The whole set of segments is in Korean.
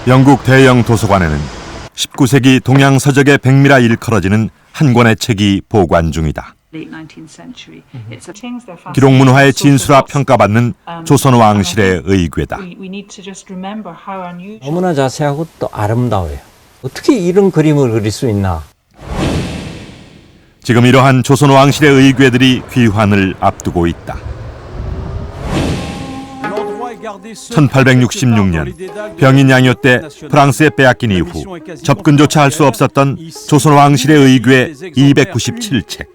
영국 대형 도서관에는 19세기 동양 서적의 백미라 일컬어지는 한 권의 책이 보관 중이다. 기록 문화의 진수라 평가받는 조선 왕실의 의궤다. 너무나 자세하고 또 아름다워요. 어떻게 이런 그림을 그릴 수 있나? 지금 이러한 조선 왕실의 의궤들이 귀환을 앞두고 있다. 1866년 병인 양요 때 프랑스에 빼앗긴 이후 접근조차 할 수 없었던 조선 왕실의 의궤 297채.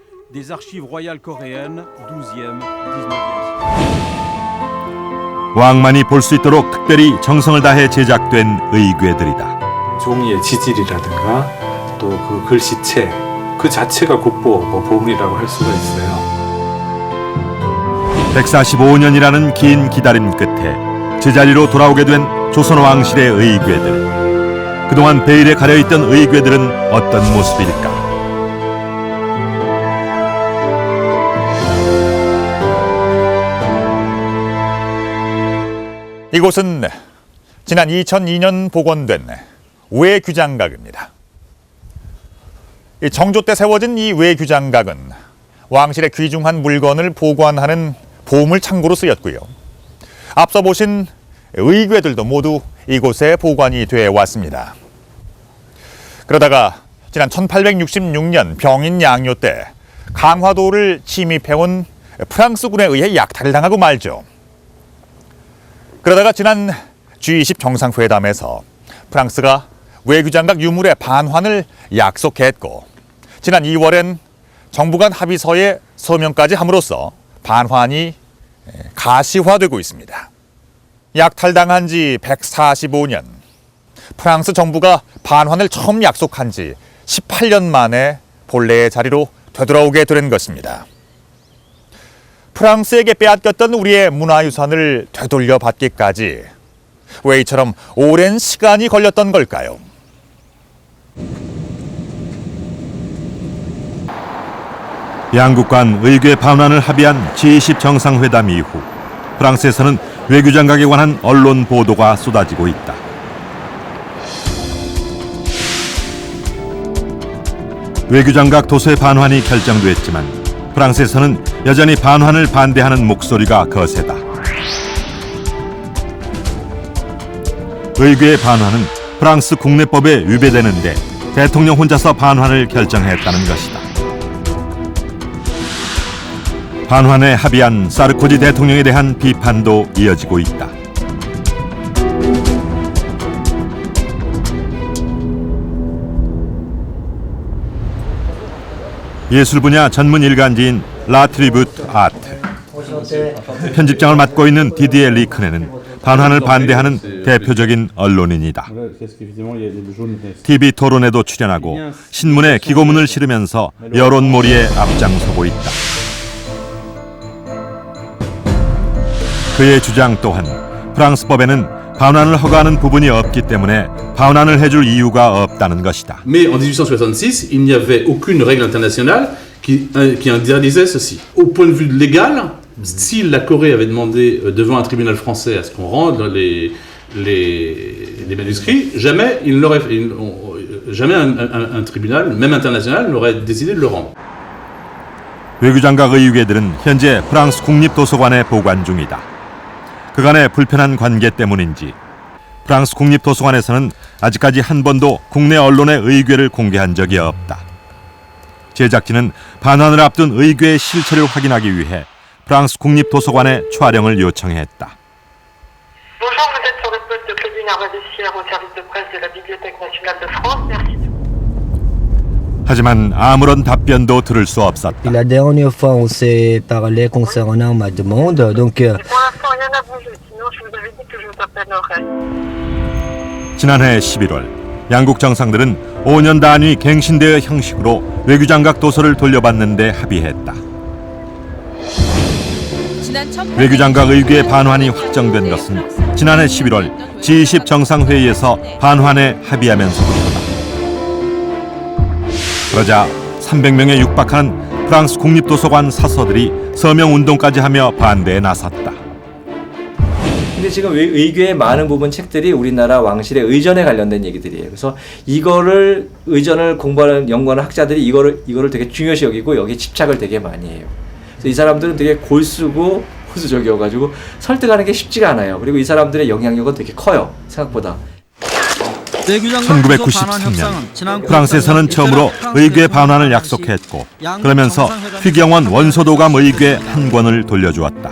왕만이 볼 수 있도록 특별히 정성을 다해 제작된 의궤들이다. 종이의 지질이라든가 또 그 글씨체 그 자체가 국보 보물이라고 할 수가 있어요. 145년이라는 긴 기다림 끝에 제자리로 돌아오게 된 조선 왕실의 의궤들. 그동안 베일에 가려있던 의궤들은 어떤 모습일까? 이곳은 지난 2002년 복원된 외규장각입니다. 정조 때 세워진 이 외규장각은 왕실의 귀중한 물건을 보관하는 보물 창고로 쓰였고요. 앞서 보신 의궤들도 모두 이곳에 보관이 되어 왔습니다. 그러다가 지난 1866년 병인 양요 때 강화도를 침입해온 프랑스군에 의해 약탈을 당하고 말죠. 그러다가 지난 G20 정상회담에서 프랑스가 외규장각 유물의 반환을 약속했고 지난 2월엔 정부 간 합의서에 서명까지 함으로써 반환이 가시화되고 있습니다. 약탈당한 지 145년, 프랑스 정부가 반환을 처음 약속한 지 18년 만에 본래의 자리로 되돌아오게 된 것입니다. 프랑스에게 빼앗겼던 우리의 문화유산을 되돌려받기까지 왜 이처럼 오랜 시간이 걸렸던 걸까요? 양국 간 의궤 반환을 합의한 G20 정상회담 이후 프랑스에서는 외규장각에 관한 언론 보도가 쏟아지고 있다. 외규장각 도서의 반환이 결정됐지만 프랑스에서는 여전히 반환을 반대하는 목소리가 거세다. 의궤의 반환은 프랑스 국내법에 위배되는데 대통령 혼자서 반환을 결정했다는 것이다. 반환에 합의한 사르코지 대통령에 대한 비판도 이어지고 있다. 예술 분야 전문 일간지인 라트리부트 아트. 편집장을 맡고 있는 디디에 리크네는 반환을 반대하는 대표적인 언론인이다. TV 토론에도 출연하고 신문에 기고문을 실으면서 여론몰이에 앞장서고 있다. 그의 주장 또한 프랑스 법에는 반환을 허가하는 부분이 없기 때문에 반환을 해줄 이유가 없다는 것이다. Mais en 1866, il n'y avait aucune règle internationale qui interdisait ceci. Au point de vue légal, si la Corée avait demandé devant un tribunal français à ce qu'on rende les manuscrits, jamais un tribunal, même international, n'aurait décidé de le rendre. 외규장각 의궤들은 현재 프랑스 국립도서관에 보관 중이다. 그간의 불편한 관계 때문인지 프랑스 국립도서관에서는 아직까지 한 번도 국내 언론의 의궤를 공개한 적이 없다. 제작진은 반환을 앞둔 의궤의 실체를 확인하기 위해 프랑스 국립도서관에 촬영을 요청했다. Bonjour, vous êtes sur le poste de Claudine Armadissière au service de presse de la Bibliothèque nationale de France. Merci. 하지만 아무런 답변도 들을 수 없었다. La dernière fois, on s'est parlé concernant ma demande, donc. Pour l'instant, rien n'a bougé. Sinon, je vous avais dit que je vous appellerai. 지난해 11월 양국 정상들은 5년 단위 갱신대의 형식으로 외규장각 도서를 돌려받는 데 합의했다. 외규장각 의궤 반환이 확정된 것은 지난해 11월 G20 정상회의에서 반환에 합의하면서부터다. 그러자 300명에 육박하는 프랑스 국립도서관 사서들이 서명운동까지 하며 반대에 나섰다. 근데 지금 의궤의 많은 부분 책들이 우리나라 왕실의 의전에 관련된 얘기들이에요. 그래서 이거를 의전을 공부하는 연구하는 학자들이 이거를 되게 중요시 여기고 여기에 집착을 되게 많이 해요. 그래서 이 사람들은 되게 골수고 호수적이어가지고 설득하는 게 쉽지가 않아요. 그리고 이 사람들의 영향력은 되게 커요. 생각보다. 1993년 프랑스에서는 처음으로 의궤 반환을 약속했고 그러면서 휘경원 원소도감 의궤 한 권을 돌려주었다.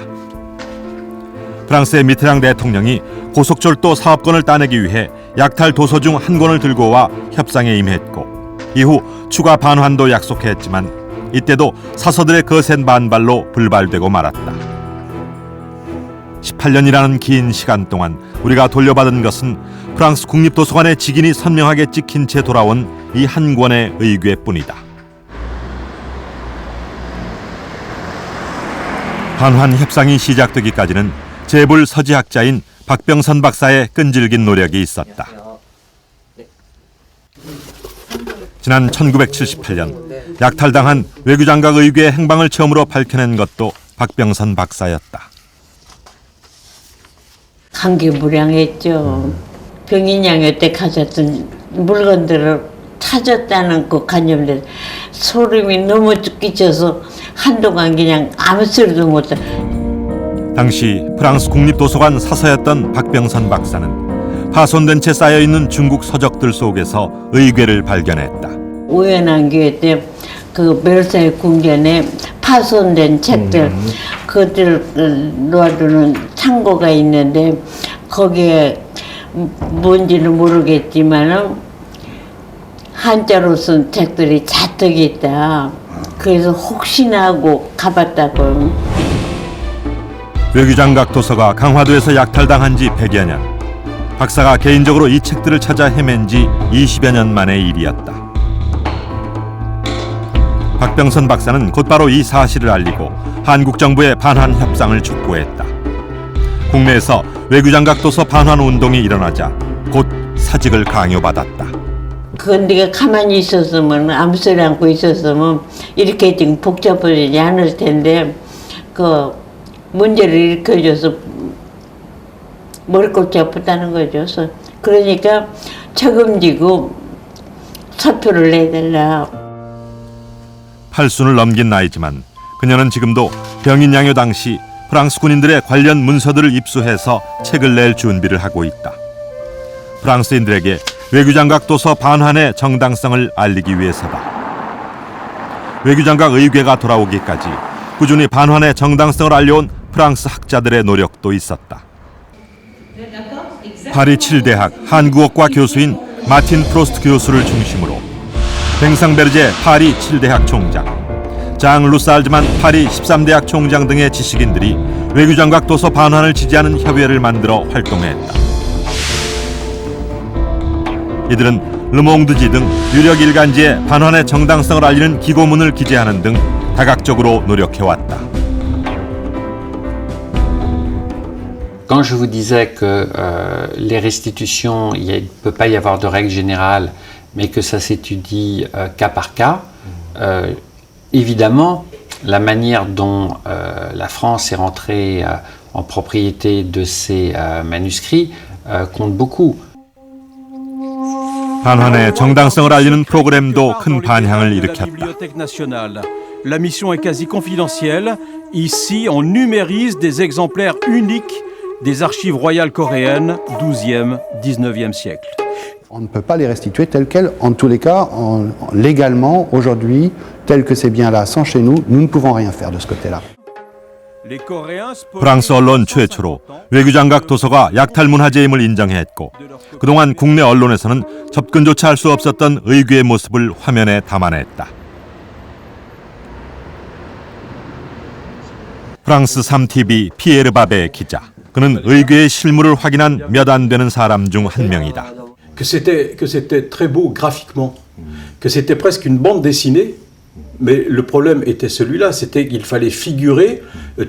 프랑스의 미테랑 대통령이 고속철도 사업권을 따내기 위해 약탈 도서 중 한 권을 들고 와 협상에 임했고 이후 추가 반환도 약속했지만 이때도 사서들의 거센 반발로 불발되고 말았다. 18년이라는 긴 시간 동안 우리가 돌려받은 것은 프랑스 국립도서관의 직인이 선명하게 찍힌 채 돌아온 이 한 권의 의궤뿐이다. 반환 협상이 시작되기까지는 재벌 서지학자인 박병선 박사의 끈질긴 노력이 있었다. 지난 1978년 약탈당한 외교장각 의궤의 행방을 처음으로 밝혀낸 것도 박병선 박사였다. 감개무량했죠. 병인양요 때 가졌던 물건들을 찾았다는 그 간념에 소름이 너무 끼쳐서 한동안 그냥 아무 소리도 못해. 당시 프랑스 국립도서관 사서였던 박병선 박사는 파손된 채 쌓여있는 중국 서적들 속에서 의궤를 발견했다. 우연한 기회 때 그 벨사이 궁전에 파손된 책들 그것들 놓아두는 창고가 있는데 거기에 뭔지는 모르겠지만은 한자로 쓴 책들이 잔뜩 있다. 그래서 혹시나 하고 가봤다고. 외교장각 도서가 강화도에서 약탈당한 지 100여 년. 박사가 개인적으로 이 책들을 찾아 헤맨 지 20여 년 만의 일이었다. 박병선 박사는 곧바로 이 사실을 알리고 한국 정부의 반환 협상을 촉구했다. 국내에서 외교장각 도서 반환 운동이 일어나자 곧 사직을 강요받았다. 그건 네가 가만히 있었으면 아무 소리 않고 있었으면 이렇게 지금 복잡하지 않을 텐데 그 문제를 일으켜줘서 머리꼴이 아프다는 거죠. 그러니까 책임지고 사표를 내달라. 8순을 넘긴 나이지만 그녀는 지금도 병인 양요 당시 프랑스 군인들의 관련 문서들을 입수해서 책을 낼 준비를 하고 있다. 프랑스인들에게 외교장각 도서 반환의 정당성을 알리기 위해서다. 외교장각 의궤가 돌아오기까지 꾸준히 반환의 정당성을 알려온 프랑스 학자들의 노력도 있었다. 파리 7대학 한국어과 교수인 마틴 프로스트 교수를 중심으로 뱅상베르제 파리 7대학 총장, 장 루살즈만 파리 13대학 총장 등의 지식인들이 외교장각 도서 반환을 지지하는 협의회를 만들어 활동했다. 이들은 르몽드지 등 유력 일간지에 반환의 정당성을 알리는 기고문을 기재하는 등 다각적으로 노력해왔다. Quand je vous disais que les restitutions, il ne peut pas y avoir de règle générale, mais que ça s'étudie cas par cas, évidemment, la manière dont la France est rentrée en propriété de ces manuscrits compte beaucoup. 반환의 정당성을 알리는 프로그램도 큰 반향을 일으켰다. La mission est quasi confidentielle. Ici, on numérise des exemplaires uniques des archives royales coréennes 12e, 19e siècle. On ne peut pas les restituer telles quelles. En tous les cas, légalement, aujourd'hui, tel que ces biens-là sont chez nous, nous ne pouvons rien faire de ce côté-là. 프랑스 언론 최초로 외교장각 도서가 약탈 문화재임을 인정했고 그동안 국내 언론에서는 접근조차 할 수 없었던 의궤의 모습을 화면에 담아냈다. 프랑스 3TV 피에르 바베 기자. 그는 의궤의 실물을 확인한 몇 안 되는 사람 중 한 명이다. Que c'était très beau graphiquement, que c'était presque une bande dessinée, mais le problème était celui-là, c'était qu'il fallait figurer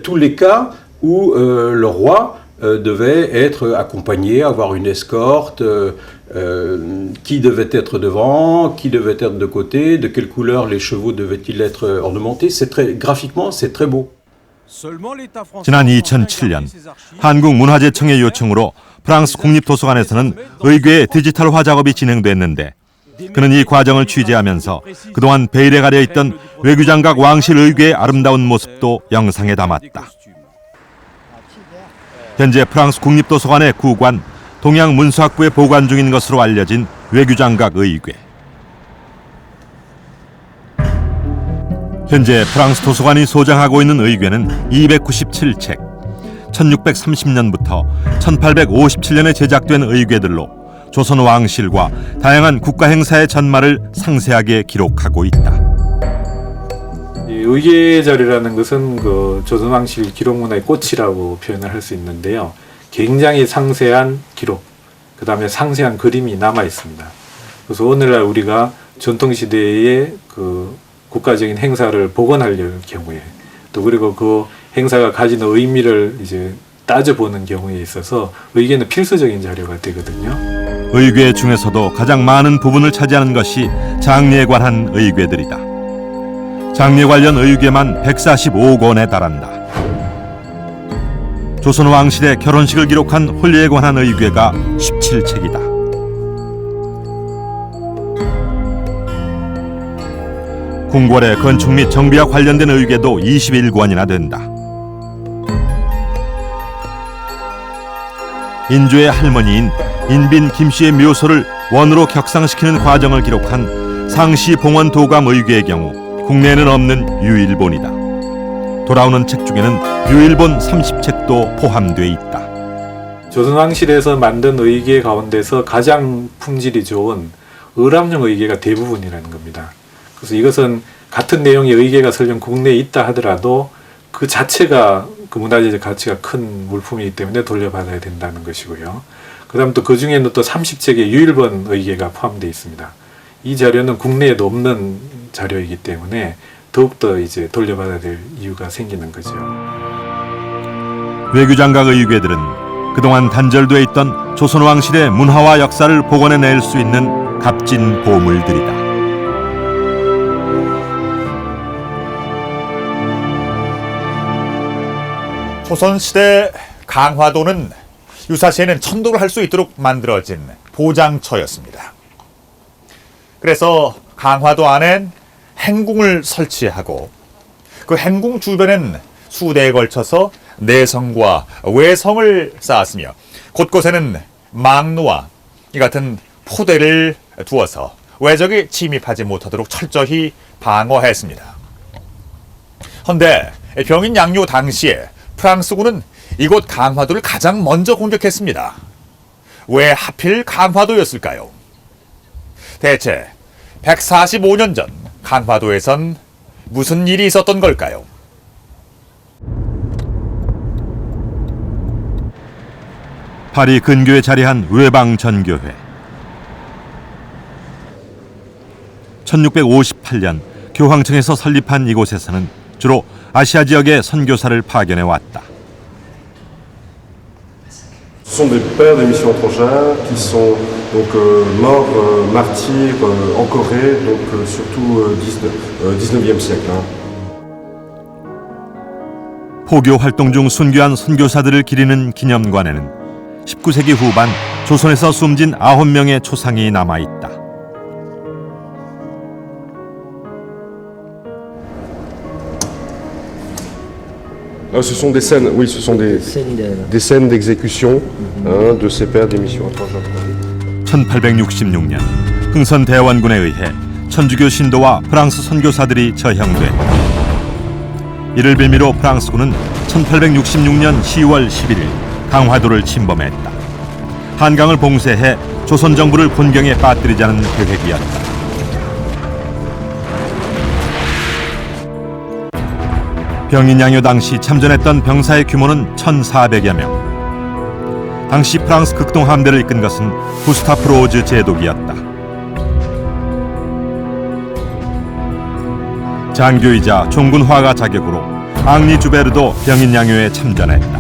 tous les cas où le roi devait être accompagné, avoir une escorte, qui devait être devant, qui devait être de côté, de quelle couleur les chevaux devaient-ils être ornementés. Graphiquement, c'est très beau. 지난 2007년 한국문화재청의 요청으로 프랑스 국립도서관에서는 의궤의 디지털화 작업이 진행됐는데 그는 이 과정을 취재하면서 그동안 베일에 가려 있던 외교장각 왕실 의궤의 아름다운 모습도 영상에 담았다. 현재 프랑스 국립도서관의 구관 동양문수학부에 보관 중인 것으로 알려진 외교장각 의궤. 현재 프랑스 도서관이 소장하고 있는 의궤는 297책, 1630년부터 1857년에 제작된 의궤들로 조선 왕실과 다양한 국가 행사의 전말을 상세하게 기록하고 있다. 이 의궤 자료라는 것은 그 조선 왕실 기록 문화의 꽃이라고 표현을 할 수 있는데요. 굉장히 상세한 기록, 그 다음에 상세한 그림이 남아 있습니다. 그래서 오늘날 우리가 전통 시대의 그 국가적인 행사를 복원할 경우에 또 그리고 그 행사가 가지는 의미를 이제 따져보는 경우에 있어서 의궤는 필수적인 자료가 되거든요. 의궤 중에서도 가장 많은 부분을 차지하는 것이 장례에 관한 의궤들이다. 장례 관련 의궤만 145권에 달한다. 조선 왕실의 결혼식을 기록한 혼례에 관한 의궤가 17책이다. 궁궐의 건축 및 정비와 관련된 의궤도 21권이나 된다. 인조의 할머니인 인빈 김씨의 묘소를 원으로 격상시키는 과정을 기록한 상시 봉원 도감 의궤의 경우 국내에는 없는 유일본이다. 돌아오는 책 중에는 유일본 30책도 포함되어 있다. 조선 왕실에서 만든 의궤 가운데서 가장 품질이 좋은 을암용 의궤가 대부분이라는 겁니다. 그래서 이것은 같은 내용의 의궤가 설령 국내에 있다 하더라도 그 자체가 그 문화재적 가치가 큰 물품이기 때문에 돌려받아야 된다는 것이고요. 그 다음 또 그 중에는 또 30책의 유일본 의궤가 포함되어 있습니다. 이 자료는 국내에도 없는 자료이기 때문에 더욱더 이제 돌려받아야 될 이유가 생기는 거죠. 외교장각 의궤들은 그동안 단절돼 있던 조선 왕실의 문화와 역사를 복원해낼 수 있는 값진 보물들이다. 조선시대 강화도는 유사시에는 천도를 할 수 있도록 만들어진 보장처였습니다. 그래서 강화도 안엔 행궁을 설치하고 그 행궁 주변엔 수대에 걸쳐서 내성과 외성을 쌓았으며 곳곳에는 망노와 이 같은 포대를 두어서 외적이 침입하지 못하도록 철저히 방어했습니다. 그런데 병인 양요 당시에 프랑스군은 이곳 강화도를 가장 먼저 공격했습니다. 왜 하필 강화도였을까요? 대체 145년 전 강화도에선 무슨 일이 있었던 걸까요? 파리 근교에 자리한 외방전교회. 1658년 교황청에서 설립한 이곳에서는 주로 아시아 지역의 선교사를 파견해 왔다. Ce sont des pères des missions étrangères qui sont donc morts martyrs en Corée, donc surtout 19e siècle. 포교 활동 중 순교한 선교사들을 기리는 기념관에는 19세기 후반 조선에서 숨진 9명의 초상이 남아 있다. Ce sont des scènes, oui, ce sont des scènes d'exécution de ces pères des missions étrangères. 1866년 흥선 대원군에 의해 천주교 신도와 프랑스 선교사들이 처형됐다. 이를 빌미로 프랑스군은 1866년 10월 11일 강화도를 침범했다. 한강을 봉쇄해 조선 정부를 곤경에 빠뜨리자는 계획이었다. 병인 양요 당시 참전했던 병사의 규모는 1,400여 명. 당시 프랑스 극동 함대를 이끈 것은 구스타프 로즈 제독이었다. 장교이자 종군 화가 자격으로 앙리 주베르도 병인 양요에 참전했다.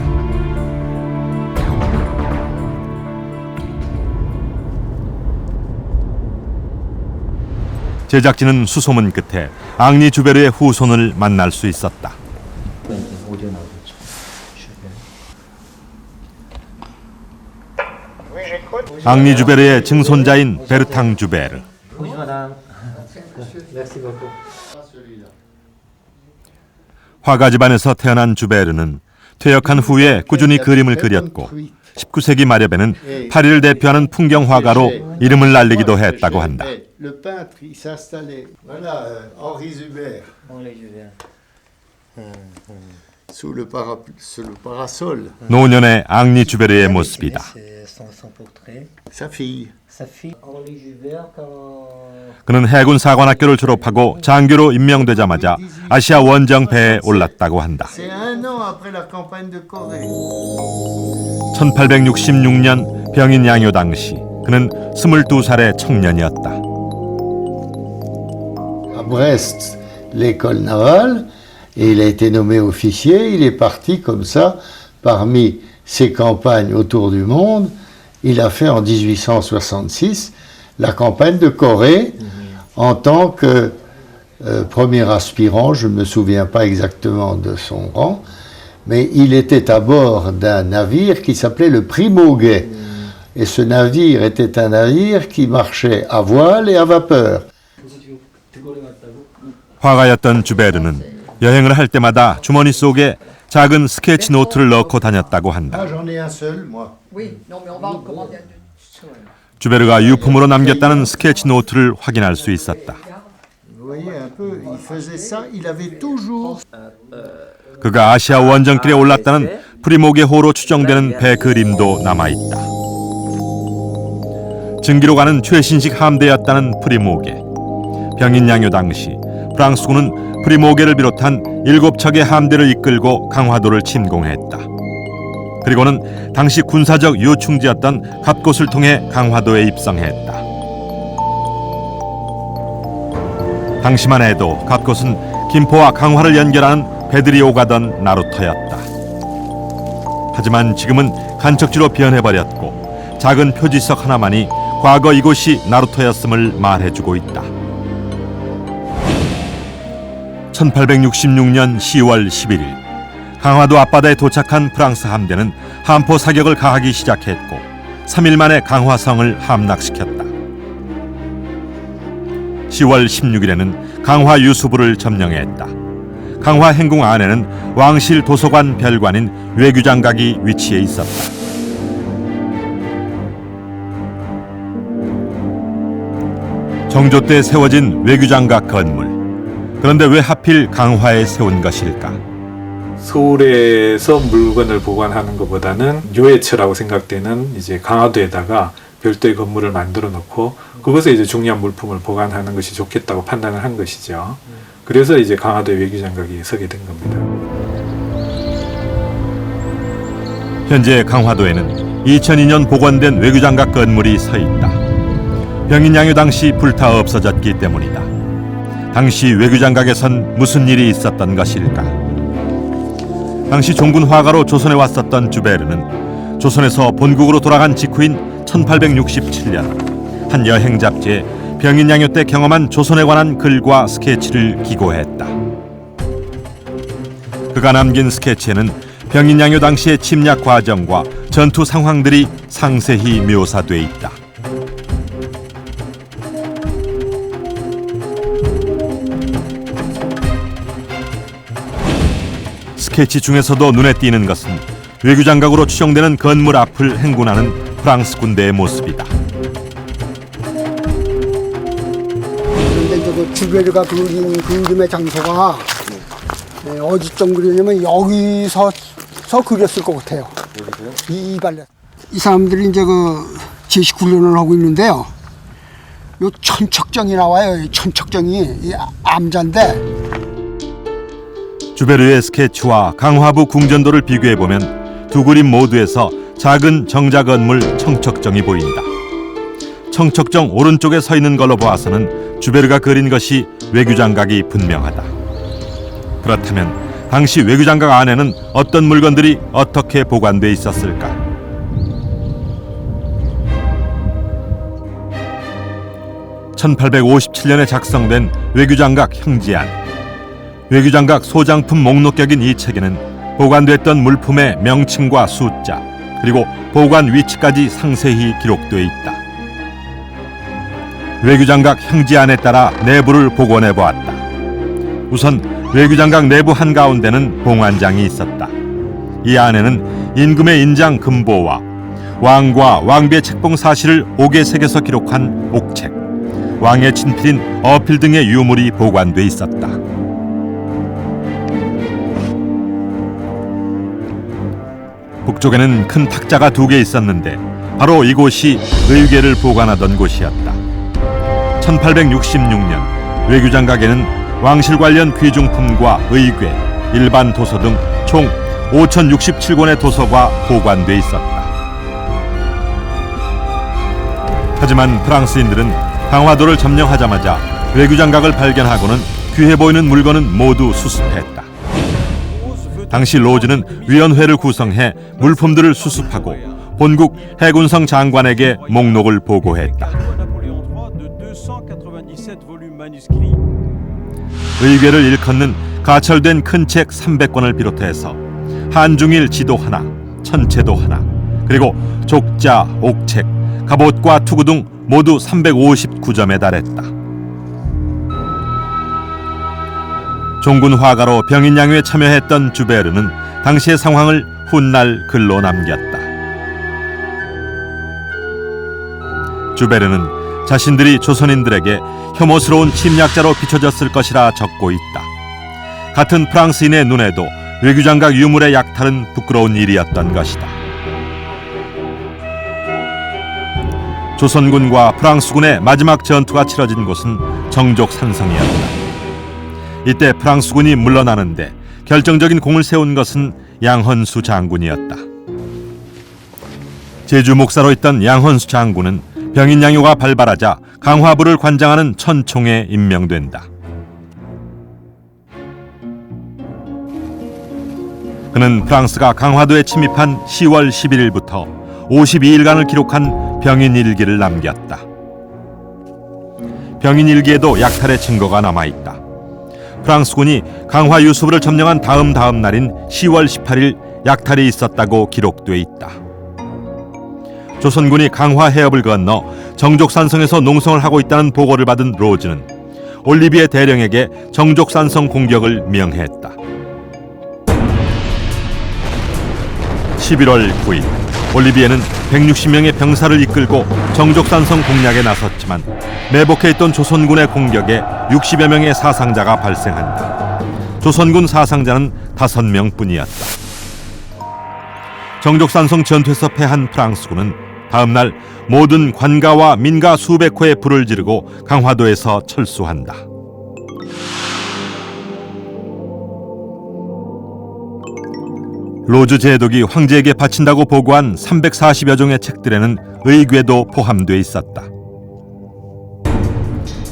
제작진은 수소문 끝에 앙리 주베르의 후손을 만날 수 있었다. 앙리 주베르의 증손자인 베르탕 주베르. 화가 집안에서 태어난 주베르는 퇴역한 후에 꾸준히 그림을 그렸고 19세기 말엽에는 파리를 대표하는 풍경 화가로 이름을 날리기도 했다고 한다. 노년의 앙리 주베르의 모습이다. 그는 해군 사관학교를 졸업하고 장교로 임명되자마자 아시아 원정배에 올랐다고 한다. 1866년 병인 양요 당시 그는 22살의 청년이었다. À Brest, l'école navale, et il a été nommé officier. Il est parti comme ça parmi ses campagnes autour du monde. Il a fait en 1866 la campagne de Corée en tant que premier aspirant. Je ne me souviens pas exactement de son rang, mais il était à bord d'un navire qui s'appelait le Primauguet. Et ce navire était un navire qui marchait à voile et à vapeur. 화가였던 주베르는 여행을 할 때마다 주머니 속에 작은 스케치 노트를 넣고 다녔다고 한다. 주베르가 유품으로 남겼다는 스케치 노트를 확인할 수 있었다. 그가 아시아 원정길에 올랐다는 프리모게 호로 추정되는 배 그림도 남아있다. 증기로 가는 최신식 함대였다는 프리모게. 병인 양요 당시 프랑스군은 프리모게를 비롯한 7척의 함대를 이끌고 강화도를 침공했다. 그리고는 당시 군사적 요충지였던 갑곶을 통해 강화도에 입성했다. 당시만 해도 갑곶은 김포와 강화를 연결하는 배들이 오가던 나루터였다. 하지만 지금은 간척지로 변해버렸고 작은 표지석 하나만이 과거 이곳이 나루터였음을 말해주고 있다. 1866년 10월 11일 강화도 앞바다에 도착한 프랑스 함대는 함포 사격을 가하기 시작했고 3일 만에 강화성을 함락시켰다. 10월 16일에는 강화 유수부를 점령했다. 강화 행궁 안에는 왕실 도서관 별관인 외규장각이 위치해 있었다. 정조 때 세워진 외규장각 건물. 그런데 왜 하필 강화에 세운 것일까? 서울에서 물건을 보관하는 것보다는 요해처라고 생각되는 이제 강화도에다가 별도의 건물을 만들어 놓고 그것에 이제 중요한 물품을 보관하는 것이 좋겠다고 판단을 한 것이죠. 그래서 이제 강화도에 외교장각이 서게 된 겁니다. 현재 강화도에는 2002년 복원된 외교장각 건물이 서 있다. 병인 양요 당시 불타 없어졌기 때문이다. 당시 외교장각에선 무슨 일이 있었던 것일까? 당시 종군 화가로 조선에 왔었던 주베르는 조선에서 본국으로 돌아간 직후인 1867년 한 여행 잡지에 병인 양요 때 경험한 조선에 관한 글과 스케치를 기고했다. 그가 남긴 스케치에는 병인 양요 당시의 침략 과정과 전투 상황들이 상세히 묘사돼 있다. 스케치 중에서도 눈에 띄는 것은 외교장각으로 추정되는 건물 앞을 행군하는 프랑스 군대의 모습이다. 그런데 저거 주베르가 그린 그림의 장소가 어디쯤 그리냐면 여기서 그렸을 것 같아요. 이 발레. 이 사람들이 이제 그 제식 훈련을 하고 있는데요. 요 천척정이 나와요. 이 천척정이 이 암자인데. 주베르의 스케치와 강화부 궁전도를 비교해보면 두 그림 모두에서 작은 정자 건물 청척정이 보인다. 청척정 오른쪽에 서 있는 걸로 보아서는 주베르가 그린 것이 외교장각이 분명하다. 그렇다면 당시 외교장각 안에는 어떤 물건들이 어떻게 보관돼 있었을까? (1857년에) 작성된 외교장각 형지안. 외교장각 소장품 목록격인 이 책에는 보관됐던 물품의 명칭과 숫자, 그리고 보관 위치까지 상세히 기록되어 있다. 외교장각 형제안에 따라 내부를 복원해 보았다. 우선 외교장각 내부 한가운데는 봉안장이 있었다. 이 안에는 임금의 인장 금보와 왕과 왕비의 책봉 사실을 옥에 새겨서 기록한 옥책, 왕의 친필인 어필 등의 유물이 보관돼 있었다. 북쪽에는 큰 탁자가 2개 있었는데 바로 이곳이 의궤를 보관하던 곳이었다. 1866년 외교장각에는 왕실 관련 귀중품과 의궤, 일반 도서 등 총 5,067권의 도서가 보관돼 있었다. 하지만 프랑스인들은 강화도를 점령하자마자 외교장각을 발견하고는 귀해 보이는 물건은 모두 수습했다. 당시 로즈는 위원회를 구성해 물품들을 수습하고 본국 해군성 장관에게 목록을 보고했다. 의궤를 일컫는 가철된 큰 책 300권을 비롯해서 한중일 지도 하나, 천체도 하나, 그리고 족자, 옥책, 갑옷과 투구 등 모두 359점에 달했다. 종군 화가로 병인양요에 참여했던 주베르는 당시의 상황을 훗날 글로 남겼다. 주베르는 자신들이 조선인들에게 혐오스러운 침략자로 비춰졌을 것이라 적고 있다. 같은 프랑스인의 눈에도 외교장각 유물의 약탈은 부끄러운 일이었던 것이다. 조선군과 프랑스군의 마지막 전투가 치러진 곳은 정족산성이었다. 이때 프랑스군이 물러나는데 결정적인 공을 세운 것은 양헌수 장군이었다. 제주 목사로 있던 양헌수 장군은 병인양요가 발발하자 강화부를 관장하는 천총에 임명된다. 그는 프랑스가 강화도에 침입한 10월 11일부터 52일간을 기록한 병인일기를 남겼다. 병인일기에도 약탈의 증거가 남아있다. 프랑스군이 강화 유수부를 점령한 다음 날인 10월 18일 약탈이 있었다고 기록돼 있다. 조선군이 강화 해협을 건너 정족산성에서 농성을 하고 있다는 보고를 받은 로즈는 올리비에 대령에게 정족산성 공격을 명했다. 11월 9일 올리비에는 160명의 병사를 이끌고 정족산성 공략에 나섰지만 매복해 있던 조선군의 공격에 60여 명의 사상자가 발생한다. 조선군 사상자는 5명 뿐이었다. 정족산성 전투에서 패한 프랑스군은 다음날 모든 관가와 민가 수백 호의 불을 지르고 강화도에서 철수한다. 로즈 제독이 황제에게 바친다고 보고한 340여 종의 책들에는 의궤도 포함돼 있었다.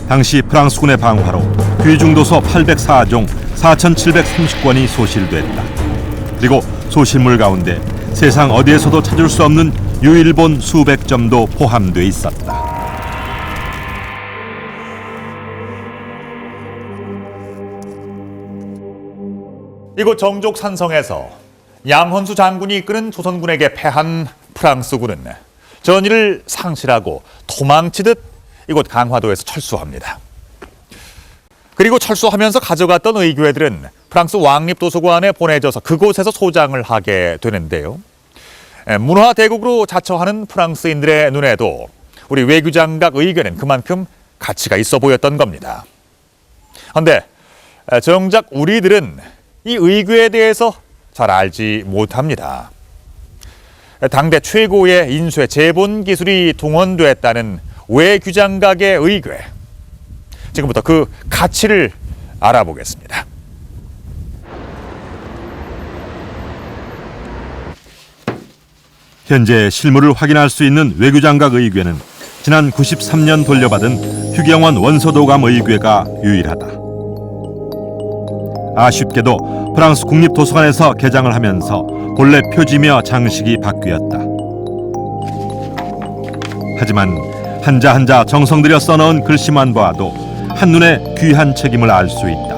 당시 프랑스군의 방화로 귀중도서 804종 4,730권이 소실됐다. 그리고 소실물 가운데 세상 어디에서도 찾을 수 없는 유일본 수백 점도 포함돼 있었다. 이곳 정족산성에서 양헌수 장군이 이끄는 조선군에게 패한 프랑스군은 전의를 상실하고 도망치듯 이곳 강화도에서 철수합니다. 그리고 철수하면서 가져갔던 의궤들은 프랑스 왕립도서관에 보내져서 그곳에서 소장을 하게 되는데요. 문화대국으로 자처하는 프랑스인들의 눈에도 우리 외교장각 의궤는 그만큼 가치가 있어 보였던 겁니다. 그런데 정작 우리들은 이 의궤에 대해서 잘 알지 못합니다. 당대 최고의 인쇄 제본 기술이 동원됐다는 외교장각의 의궤. 지금부터 그 가치를 알아보겠습니다. 현재 실물을 확인할 수 있는 외교장각 의궤는 지난 93년 돌려받은 휴경원 원서도감 의궤가 유일하다. 아쉽게도 프랑스 국립도서관에서 개장을 하면서 본래 표지며 장식이 바뀌었다. 하지만 한자 한자 정성 들여 써넣은 글씨만 봐도 한눈에 귀한 책임을 알 수 있다.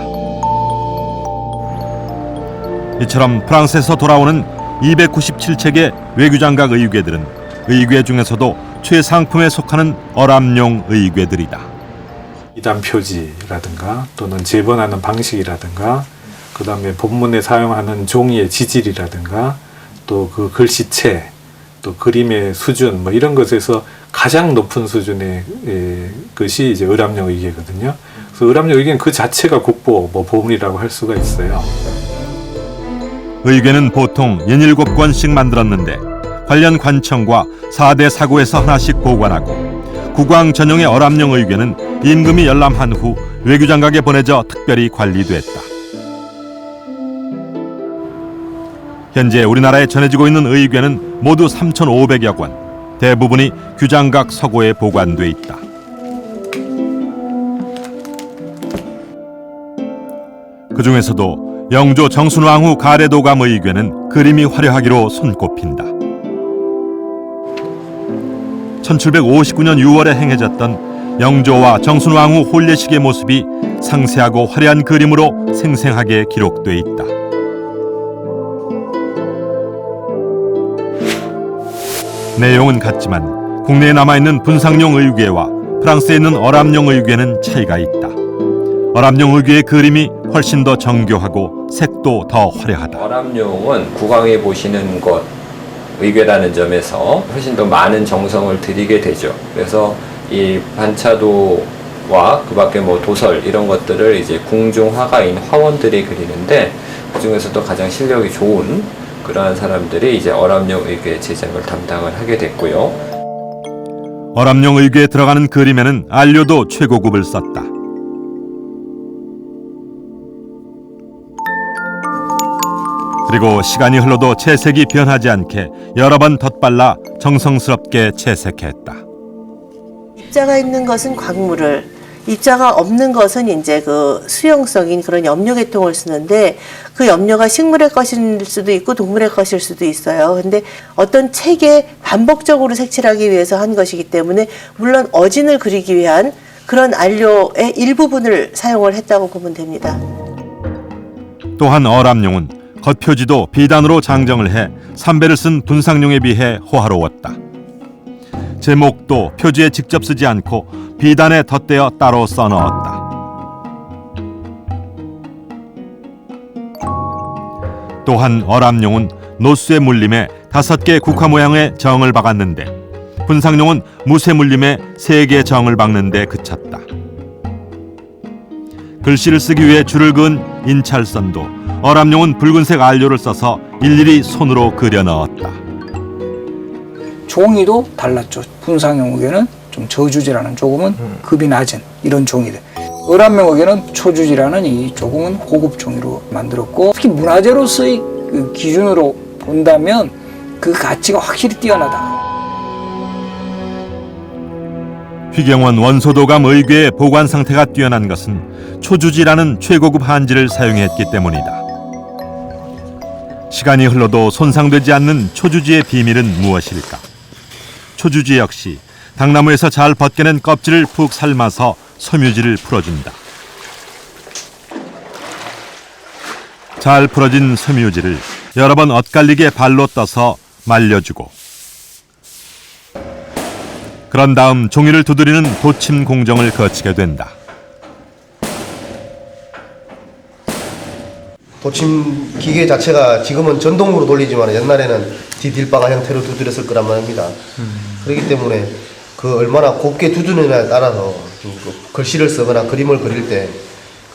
이처럼 프랑스에서 돌아오는 297책의 외교장각 의궤들은 의궤 중에서도 최상품에 속하는 어람용 의궤들이다. 이단 표지라든가 또는 제본하는 방식이라든가 그 다음에 본문에 사용하는 종이의 지질이라든가 또 그 글씨체 또 그림의 수준 뭐 이런 것에서 가장 높은 수준의 것이 이제 을암용 의궤거든요. 그래서 을암용 의궤는 그 자체가 국보 뭐 보물이라고 할 수가 있어요. 의궤는 보통 17권씩 만들었는데 관련 관청과 4대 사고에서 하나씩 보관하고 국왕 전용의 어람용 의궤는 임금이 열람한 후 외교장각에 보내져 특별히 관리됐다. 현재 우리나라에 전해지고 있는 의궤는 모두 3,500여 권, 대부분이 규장각 서고에 보관돼 있다. 그 중에서도 영조 정순왕후 가래도감 의궤는 그림이 화려하기로 손꼽힌다. 1759년 6월에 행해졌던 영조와 정순왕후 혼례식의 모습이 상세하고 화려한 그림으로 생생하게 기록돼 있다. 내용은 같지만 국내에 남아있는 분상용 의궤와 프랑스에 있는 어람용 의궤는 차이가 있다. 어람용 의궤의 그림이 훨씬 더 정교하고 색도 더 화려하다. 어람용은 국왕이 보시는 것 의궤라는 점에서 훨씬 더 많은 정성을 들이게 되죠. 그래서 이 반차도와 그 밖에 뭐 도설 이런 것들을 이제 궁중 화가인 화원들이 그리는데 그 중에서도 가장 실력이 좋은 그러한 사람들이 이제 어람용 의궤 제작을 담당을 하게 됐고요. 어람용 의궤에 들어가는 그림에는 안료도 최고급을 썼다. 그리고 시간이 흘러도 채색이 변하지 않게 여러 번 덧발라 정성스럽게 채색했다. 입자가 있는 것은 광물을, 입자가 없는 것은 이제 그 수용성인 그런 염료 계통을 쓰는데 그 염료가 식물의 것일 수도 있고 동물의 것일 수도 있어요. 근데 어떤 책에 반복적으로 색칠하기 위해서 한 것이기 때문에 물론 어진을 그리기 위한 그런 안료의 일부분을 사용을 했다고 보면 됩니다. 또한 어람용은 겉표지도 비단으로 장정을 해 삼배를 쓴 분상용에 비해 호화로웠다. 제목도 표지에 직접 쓰지 않고 비단에 덧대어 따로 써넣었다. 또한 어람용은 노쇠 물림에 5개 국화 모양의 정을 박았는데 분상용은 무쇠 물림에 3개 정을 박는 데 그쳤다. 글씨를 쓰기 위해 줄을 그은 인찰선도 어람용은 붉은색 안료를 써서 일일이 손으로 그려 넣었다. 종이도 달랐죠. 분상용 의궤는 좀 저주지라는 조금은 급이 낮은 이런 종이들. 을암용 의궤는 초주지라는 이 조금은 고급 종이로 만들었고 특히 문화재로서의 그 기준으로 본다면 그 가치가 확실히 뛰어나다. 휘경원 원소도감 의궤의 보관 상태가 뛰어난 것은 초주지라는 최고급 한지를 사용했기 때문이다. 시간이 흘러도 손상되지 않는 초주지의 비밀은 무엇일까? 초주지 역시 당나무에서 잘 벗겨낸 껍질을 푹 삶아서 섬유질을 풀어준다. 잘 풀어진 섬유질을 여러 번 엇갈리게 발로 떠서 말려주고 그런 다음 종이를 두드리는 도침 공정을 거치게 된다. 도침 기계 자체가 지금은 전동으로 돌리지만 옛날에는 디딜바가 형태로 두드렸을 거란 말입니다. 그렇기 때문에 그 얼마나 곱게 두드느냐에 따라서 그 글씨를 쓰거나 그림을 그릴 때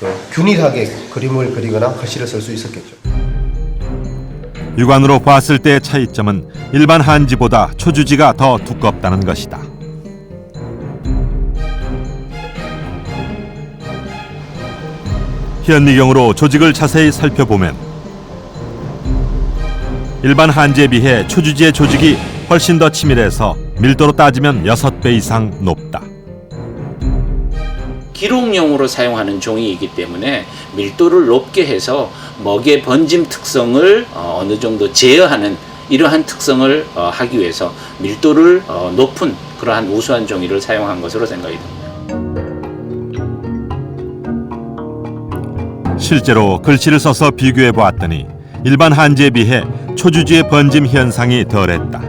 그 균일하게 그림을 그리거나 글씨를 쓸 수 있었겠죠. 육안으로 봤을 때의 차이점은 일반 한지보다 초주지가 더 두껍다는 것이다. 현미경으로 조직을 자세히 살펴보면 일반 한지에 비해 초주지의 조직이 훨씬 더 치밀해서 밀도로 따지면 6배 이상 높다. 기록용으로 사용하는 종이이기 때문에 밀도를 높게 해서 먹의 번짐 특성을 어느 정도 제어하는 이러한 특성을 하기 위해서 밀도를 높은 그러한 우수한 종이를 사용한 것으로 생각이 듭니다. 실제로 글씨를 써서 비교해 보았더니 일반 한지에 비해 초주지의 번짐 현상이 덜했다.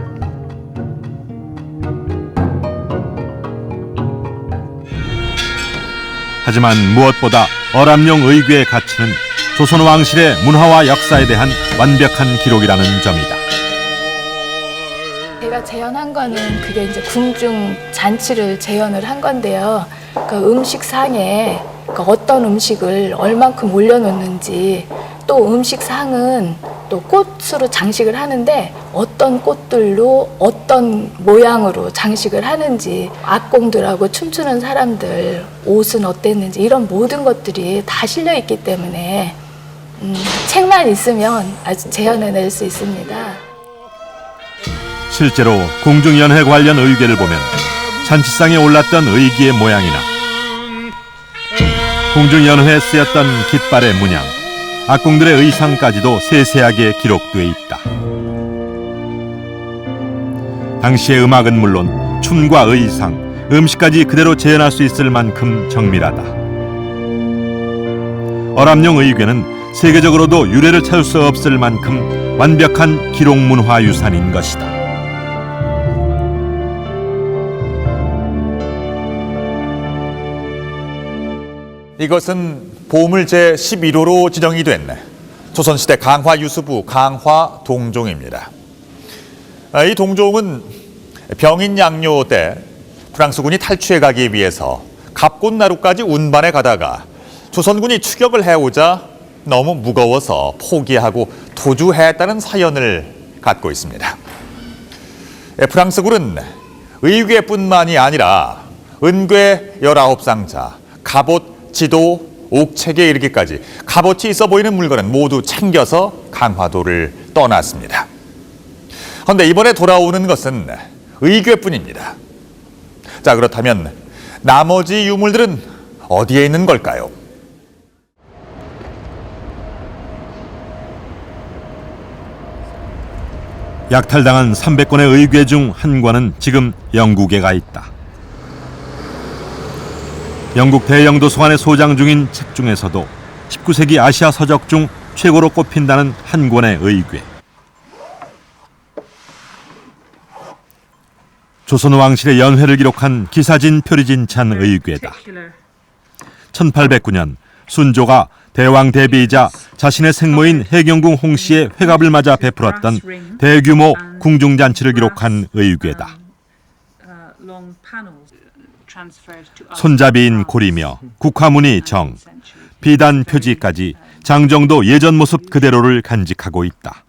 하지만 무엇보다 어람용 의궤의 가치는 조선 왕실의 문화와 역사에 대한 완벽한 기록이라는 점이다. 제가 재현한 거는 그게 이제 궁중 잔치를 재현을 한 건데요. 그 음식상에 어떤 음식을 얼만큼 올려놓는지, 또 음식상은 또 꽃으로 장식을 하는데 어떤 꽃들로 어떤 모양으로 장식을 하는지, 악공들하고 춤추는 사람들 옷은 어땠는지, 이런 모든 것들이 다 실려 있기 때문에 책만 있으면 아주 재현해낼 수 있습니다. 실제로 공중연회 관련 의궤를 보면 잔치상에 올랐던 의기의 모양이나 공중연회에 쓰였던 깃발의 문양, 악공들의 의상까지도 세세하게 기록돼 있다. 당시의 음악은 물론 춤과 의상, 음식까지 그대로 재현할 수 있을 만큼 정밀하다. 어람용 의궤는 세계적으로도 유례를 찾을 수 없을 만큼 완벽한 기록 문화 유산인 것이다. 이것은 보물 제11호로 지정이 된 조선시대 강화유수부 강화동종입니다. 이 동종은 병인양요 때 프랑스군이 탈취해 가기 위해서 갑곶나루까지 운반해 가다가 조선군이 추격을 해오자 너무 무거워서 포기하고 도주했다는 사연을 갖고 있습니다. 프랑스군은 의궤뿐만이 아니라 은궤 19상자, 갑옷, 지도, 옥책에 이르기까지 값어치 있어 보이는 물건은 모두 챙겨서 강화도를 떠났습니다. 그런데 이번에 돌아오는 것은 의궤뿐입니다. 자, 그렇다면 나머지 유물들은 어디에 있는 걸까요? 약탈당한 300권의 의궤 중 한 권은 지금 영국에 가 있다. 영국 대영도서관에 소장 중인 책 중에서도 19세기 아시아 서적 중 최고로 꼽힌다는 한 권의 의궤. 조선 왕실의 연회를 기록한 기사진 표리진찬 의궤다. 1809년 순조가 대왕 대비이자 자신의 생모인 해경궁 홍씨의 회갑을 맞아 베풀었던 대규모 궁중잔치를 기록한 의궤다. 손잡이인 고리며 국화무늬 정, 비단 표지까지 장정도 예전 모습 그대로를 간직하고 있다.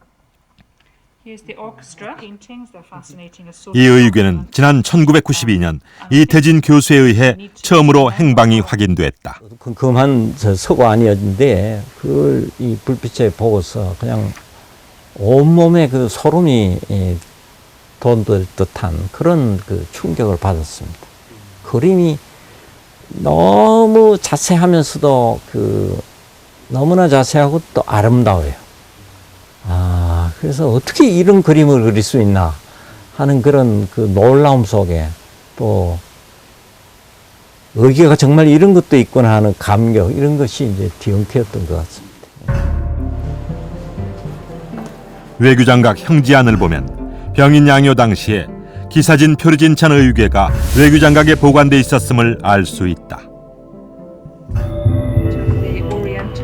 이 의궤는 지난 1992년 이태진 교수에 의해 처음으로 행방이 확인됐다. 금한 서관이었는데 그걸 이 불빛에 보고서 그냥 온몸에 그 소름이 돋을 듯한 그런 그 충격을 받았습니다. 그림이 너무 자세하면서도 너무나 자세하고 또 아름다워요. 그래서 어떻게 이런 그림을 그릴 수 있나 하는 그런 그 놀라움 속에 또 의궤가 정말 이런 것도 있구나 하는 감격, 이런 것이 이제 뒤엉켰던 것 같습니다. 외규장각 형지안을 보면 병인양요 당시에 기사진 표리진찬 의궤가 외규장각에 보관돼 있었음을 알 수 있다.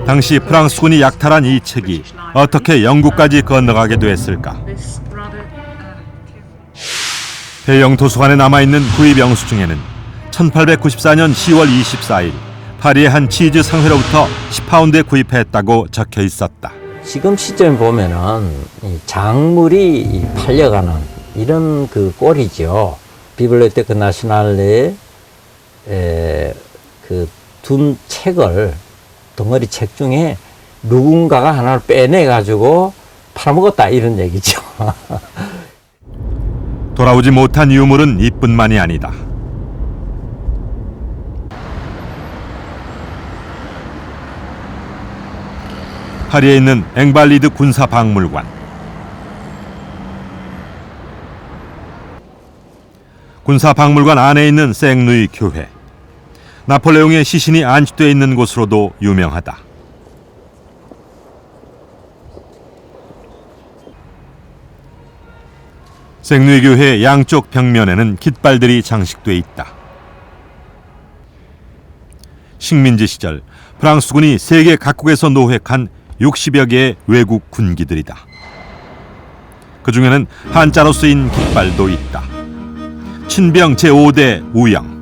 당시 프랑스군이 약탈한 이 책이 어떻게 영국까지 건너가게 됐을까? 대영 도서관에 남아있는 구입 영수 중에는 1894년 10월 24일 파리의 한 치즈 상회로부터 10파운드에 구입했다고 적혀 있었다. 지금 시점에 보면은 작물이 팔려가는 이런 그 꼴이죠. 비블리오테크 나시날레에 그 둔 책을, 덩어리 책 중에 누군가가 하나를 빼내가지고 팔아먹었다, 이런 얘기죠. 돌아오지 못한 유물은 이뿐만이 아니다. 파리에 있는 앵발리드 군사박물관. 군사박물관 안에 있는 생루이 교회. 나폴레옹의 시신이 안치되어 있는 곳으로도 유명하다. 생리교회 양쪽 벽면에는 깃발들이 장식돼 있다. 식민지 시절 프랑스군이 세계 각국에서 노획한 60여 개의 외국 군기들이다. 그 중에는 한자로 쓰인 깃발도 있다. 친병 제5대 우영.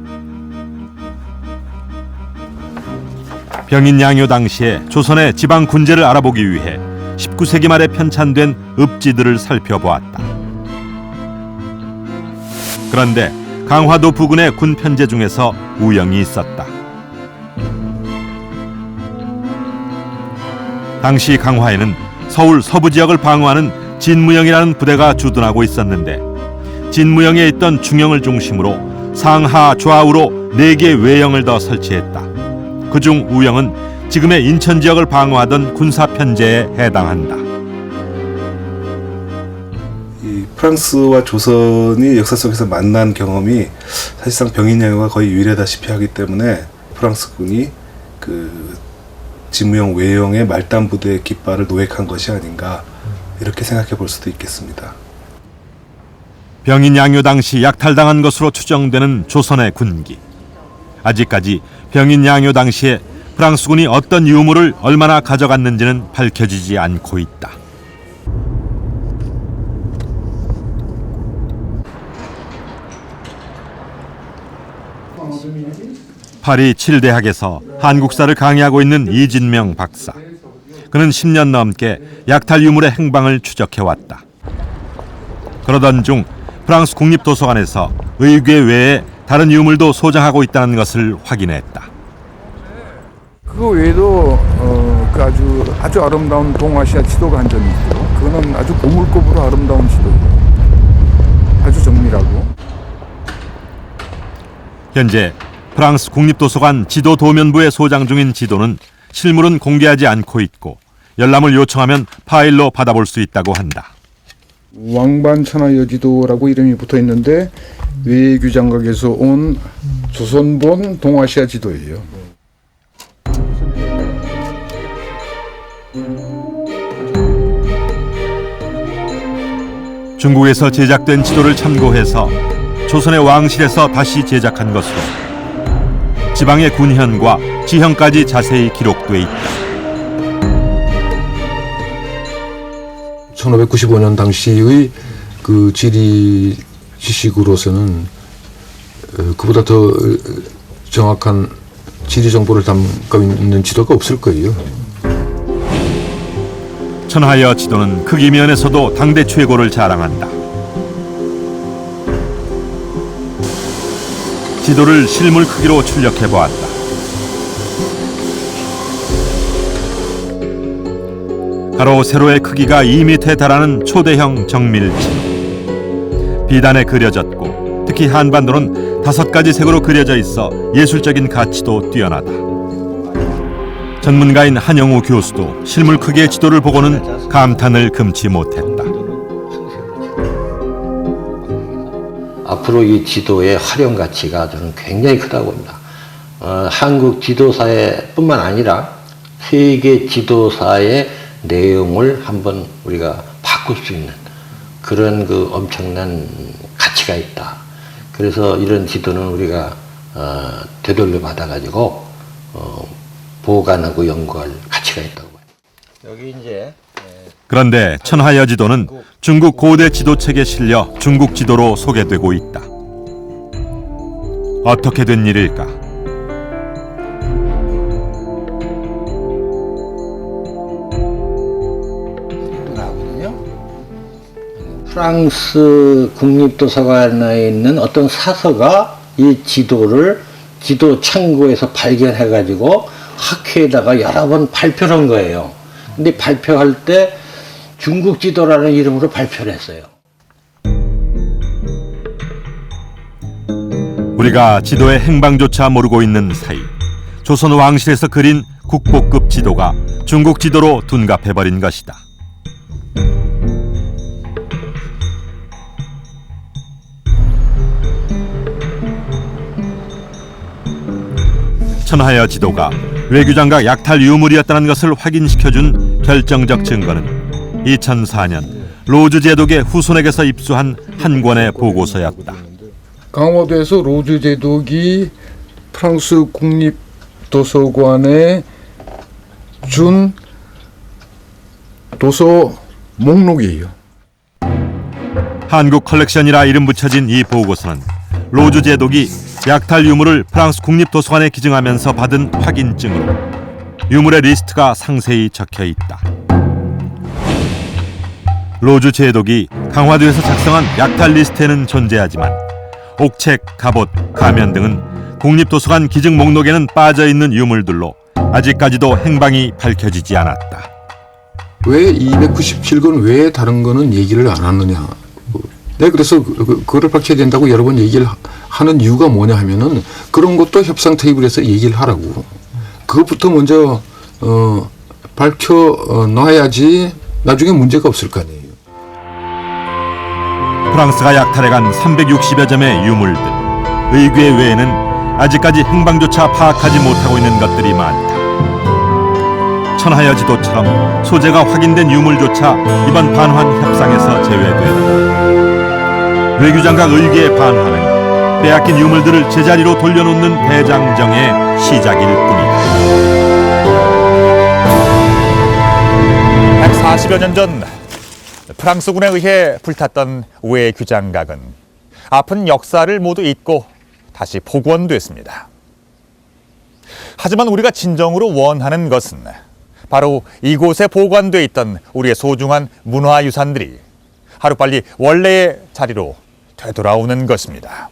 병인 양요 당시에 조선의 지방 군제를 알아보기 위해 19세기 말에 편찬된 읍지들을 살펴보았다. 그런데 강화도 부근의 군 편제 중에서 우영이 있었다. 당시 강화에는 서울 서부 지역을 방어하는 진무영이라는 부대가 주둔하고 있었는데 진무영에 있던 중영을 중심으로 상하 좌우로 4개 외영을 더 설치했다. 그중 우영은 지금의 인천 지역을 방어하던 군사 편제에 해당한다. 이 프랑스와 조선이 역사 속에서 만난 경험이 사실상 병인양요가 거의 유일하다시피 하기 때문에 프랑스군이 그 진무영 외영의 말단 부대의 깃발을 노획한 것이 아닌가 이렇게 생각해 볼 수도 있겠습니다. 병인 양요 당시 약탈당한 것으로 추정되는 조선의 군기. 아직까지 병인 양요 당시에 프랑스군이 어떤 유물을 얼마나 가져갔는지는 밝혀지지 않고 있다. 파리 7대학에서 한국사를 강의하고 있는 이진명 박사. 그는 10년 넘게 약탈 유물의 행방을 추적해왔다. 그러던 중 프랑스 국립도서관에서 의궤 외에 다른 유물도 소장하고 있다는 것을 확인했다. 그거 외에도 아주 아름다운 동아시아 지도가 한 점이 있고, 그거는 아주 고물급으로 아름다운 지도예요. 아주 정밀하고. 현재 프랑스 국립도서관 지도도면부에 소장 중인 지도는 실물은 공개하지 않고 있고 열람을 요청하면 파일로 받아볼 수 있다고 한다. 왕반천하여지도라고 이름이 붙어 있는데 외교 장각에서 온 조선본 동아시아 지도예요. 중국에서 제작된 지도를 참고해서 조선의 왕실에서 다시 제작한 것으로 지방의 군현과 지형까지 자세히 기록돼 있다. 1595년 당시의 그 지리 지식으로서는 그보다 더 정확한 지리 정보를 담고 있는 지도가 없을 거예요. 천하여 지도는 크기 면에서도 당대 최고를 자랑한다. 지도를 실물 크기로 출력해 보았다. 가로 세로의 크기가 2m에 달하는 초대형 정밀지도. 비단에 그려졌고 특히 한반도는 5가지 색으로 그려져 있어 예술적인 가치도 뛰어나다. 전문가인 한영우 교수도 실물 크기의 지도를 보고는 감탄을 금치 못했다. 앞으로 이 지도의 활용 가치가 저는 굉장히 크다고 봅니다. 한국 지도사의 뿐만 아니라 세계 지도사의 내용을 한번 우리가 바꿀 수 있는 그런 그 엄청난 가치가 있다. 그래서 이런 지도는 우리가 되돌려 받아가지고 보관하고 연구할 가치가 있다고 봐요. 여기 이제 그런데 천하여 지도는 중국 고대 지도책에 실려 중국 지도로 소개되고 있다. 어떻게 된 일일까? 프랑스 국립도서관에 있는 어떤 사서가 이 지도를 지도 창고에서 발견해가지고 학회에다가 여러 번 발표를 한 거예요. 근데 발표할 때 중국 지도라는 이름으로 발표를 했어요. 우리가 지도의 행방조차 모르고 있는 사이 조선 왕실에서 그린 국보급 지도가 중국 지도로 둔갑해버린 것이다. 천하여 지도가 외교장각 약탈 유물이었다는 것을 확인시켜준 결정적 증거는 2004년 로즈 제독의 후손에게서 입수한 한 권의 보고서였다. 강화도에서 로즈 제독이 프랑스 국립도서관에 준 도서 목록이에요. 한국 컬렉션이라 이름 붙여진 이 보고서는 로즈 제독이 약탈 유물을 프랑스 국립도서관에 기증하면서 받은 확인증으로 유물의 리스트가 상세히 적혀 있다. 로즈 제독이 강화도에서 작성한 약탈 리스트에는 존재하지만 옥책, 갑옷, 가면 등은 국립도서관 기증 목록에는 빠져있는 유물들로 아직까지도 행방이 밝혀지지 않았다. 왜 297건 왜 다른 거는 얘기를 안 하느냐. 네, 그래서 그거를 밝혀야 된다고 여러 번 얘기를 하는 이유가 뭐냐 하면은 그런 것도 협상 테이블에서 얘기를 하라고. 그것부터 먼저 밝혀 놔야지 나중에 문제가 없을 거 아니에요. 프랑스가 약탈해간 360여 점의 유물들, 의궤 외에는 아직까지 행방조차 파악하지 못하고 있는 것들이 많다. 천하여 지도처럼 소재가 확인된 유물조차 이번 반환 협상에서 제외됐다. 외교장각 의궤의 반환은 빼앗긴 유물들을 제자리로 돌려놓는 대장정의 시작일 뿐이다. 140여 년 전 프랑스군에 의해 불탔던 외교장각은 아픈 역사를 모두 잊고 다시 복원됐습니다. 하지만 우리가 진정으로 원하는 것은 바로 이곳에 보관돼 있던 우리의 소중한 문화유산들이 하루빨리 원래의 자리로 되돌아오는 것입니다.